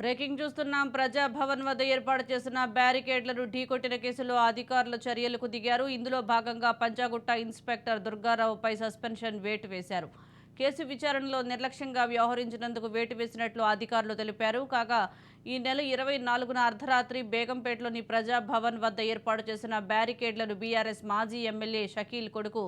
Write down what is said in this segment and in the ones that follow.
Breaking చూస్తున్నాం. ప్రజాభవన్ వద్ద ఏర్పాటు చేసిన బ్యారికేడ్లను ఢీకొట్టిన కేసులో అధికారులు చర్యలకు దిగారు. ఇందులో భాగంగా పంజాగుట్ట ఇన్స్పెక్టర్ దుర్గారావుపై సస్పెన్షన్ వేటు వేశారు. కేసు విచారణలో నిర్లక్ష్యంగా వ్యవహరించినందుకు వేటు వేసినట్లు అధికారులు తెలిపారు. కాగా ఈ నెల 24న అర్ధరాత్రి బేగంపేటలోని ప్రజాభవన్ వద్ద ఏర్పాటు చేసిన బ్యారికేడ్లను బీఆర్ఎస్ మాజీ ఎమ్మెల్యే షకీల్ కొడుకు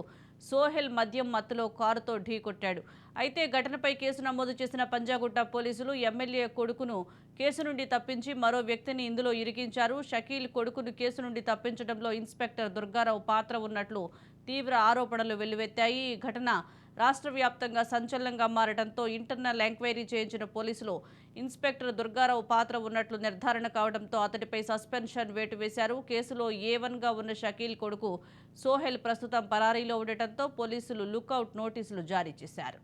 సోహెల్ మద్యం మత్తులో కారుతో ఢీకొట్టాడు. అయితే ఘటనపై కేసు నమోదు చేసిన పంజాగుట్ట పోలీసులు ఎమ్మెల్యే కొడుకును కేసు నుండి తప్పించి మరో వ్యక్తిని ఇందులో ఇరికించారు. షకీల్ కొడుకును కేసు నుండి తప్పించడంలో ఇన్స్పెక్టర్ దుర్గారావు పాత్ర ఉన్నట్లు తీవ్ర ఆరోపణలు వెల్లువెత్తాయి. ఈ ఘటన రాష్ట్ర వ్యాప్తంగా సంచలనంగా మారడంతో ఇంటర్నల్ ఎంక్వైరీ చేయించిన పోలీసులు ఇన్స్పెక్టర్ దుర్గారావు పాత్ర ఉన్నట్లు నిర్ధారణ కావడంతో అతడిపై సస్పెన్షన్ వేటు వేశారు. కేసులో A1గా ఉన్న షకీల్ కొడుకు సోహెల్ ప్రస్తుతం పరారీలో ఉండటంతో పోలీసులు లుకౌట్ నోటీసులు జారీ చేశారు.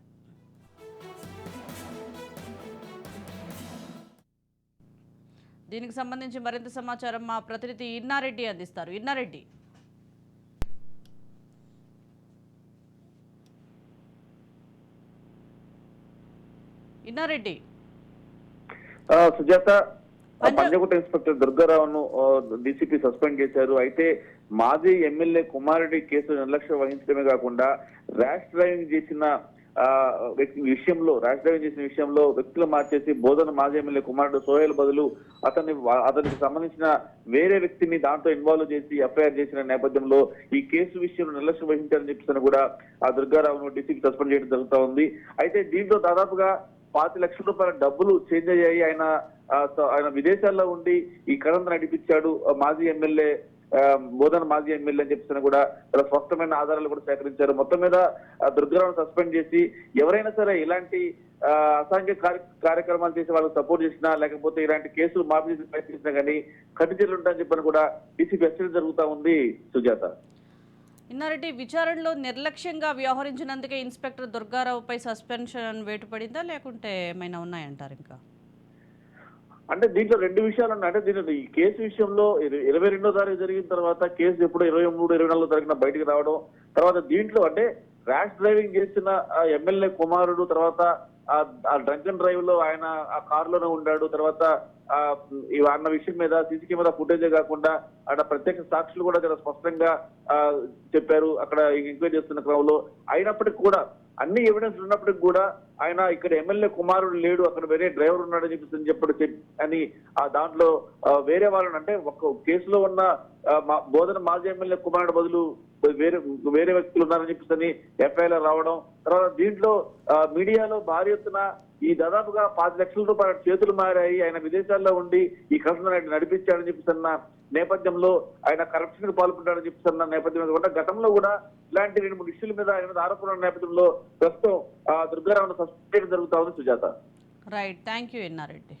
దీనికి సంబంధించి మరింత సమాచారం మా ప్రతినిధి ఇన్నారెడ్డి అందిస్తారు. ఇన్నారెడ్డి, సుజాత, పంజాగుట్ట ఇన్స్పెక్టర్ దుర్గారావును డీసీపీ సస్పెండ్ చేశారు. అయితే మాజీ ఎమ్మెల్యే కుమారుడి కేసు నిర్లక్ష్యం వహించడమే కాకుండా ర్యాష్ డ్రైవింగ్ చేసిన విషయంలో వ్యక్తులు మార్చేసి బోధన మాజీ ఎమ్మెల్యే కుమారుడు సోహెల్ బదులు అతనికి సంబంధించిన వేరే వ్యక్తిని దాంట్లో ఇన్వాల్వ్ చేసి ఎఫ్ఐఆర్ చేసిన నేపథ్యంలో ఈ కేసు విషయంలో నిర్లక్ష్యం వహించారని చెప్పేసి కూడా ఆ దుర్గారావును డీసీపీ సస్పెండ్ చేయడం జరుగుతూ ఉంది. అయితే దీంట్లో దాదాపుగా 5 లక్షల రూపాయల డబ్బులు చేంజ్ అయ్యాయి. ఆయన విదేశాల్లో ఉండి ఈ కథను నడిపించాడు మాజీ ఎమ్మెల్యే బోధన మాజీ ఎమ్మెల్యే అని చెప్పేసి కూడా స్పష్టమైన ఆధారాలు కూడా సేకరించారు. మొత్తం మీద దుర్గారావును సస్పెండ్ చేసి ఎవరైనా సరే ఇలాంటి అసాంఘిక కార్యక్రమాలు చేసి వాళ్ళకి సపోర్ట్ చేసినా లేకపోతే ఇలాంటి కేసులు మాఫీ చేసి ప్రయత్నించినా కానీ కఠిన చర్యలు ఉంటాయని చెప్పని కూడా డీసీపీ హెచ్చరిక జరుగుతూ ఉంది. సుజాత, ఇన్నారెడ్డి, విచారణలో నిర్లక్ష్యంగా వ్యవహరించినందుకే ఇన్స్పెక్టర్ దుర్గారావుపై సస్పెన్షన్ వేటు పడిందా లేకుంటే ఏమైనా ఉన్నాయంటారు? ఇంకా అంటే దీంట్లో 2 విషయాలు ఉన్నాయి. అంటే దీంట్లో ఈ కేసు విషయంలో 22వ తారీఖు జరిగిన తర్వాత కేసు ఎప్పుడు 23, 24 తారీఖున బయటకు రావడం, తర్వాత దీంట్లో అంటే ర్యాష్ డ్రైవింగ్ చేసిన ఎమ్మెల్యే కుమారుడు తర్వాత ఆ డ్రంక్ అండ్ డ్రైవ్ లో ఆయన ఆ కారులోనే ఉన్నాడు. తర్వాత అన్న విషయం మీద సీసీ కెమెరా ఫుటేజే కాకుండా అక్కడ ప్రత్యక్ష సాక్షులు కూడా చాలా స్పష్టంగా చెప్పారు అక్కడ ఎంక్వైరీ చేస్తున్న క్రమంలో. అయినప్పటికీ కూడా అన్ని ఎవిడెన్స్ ఉన్నప్పటికి కూడా ఆయన ఇక్కడ ఎమ్మెల్యే కుమారుడు లేడు, అక్కడ వేరే డ్రైవర్ ఉన్నాడని చెప్పి అని ఆ దాంట్లో వేరే వాళ్ళని అంటే ఒక కేసులో ఉన్న బోధన మాజీ ఎమ్మెల్యే కుమారుడు బదులు వేరే వ్యక్తులు ఉన్నారని చెప్పేసి ఎఫ్ఐఆర్ రావడం, తర్వాత దీంట్లో మీడియాలో భారీ ఎత్తున ఈ దాదాపుగా 5 లక్షల రూపాయల చేతులు మారాయి, ఆయన విదేశాల్లో ఉండి ఈ కథను నడిపించాడని చెప్పిస్తున్న నేపథ్యంలో ఆయన కరప్షన్ కు పాల్పడ్డాడని చెప్పిస్తున్న నేపథ్యంలో గతంలో కూడా ఇలాంటి 2-3 ఇష్యూల మీద ఆయన ఆరోపణల నేపథ్యంలో ప్రస్తుతం దుర్గారావును సస్పెండ్ జరుగుతా ఉంది. Sujatha, right, thank you Inna Reddy.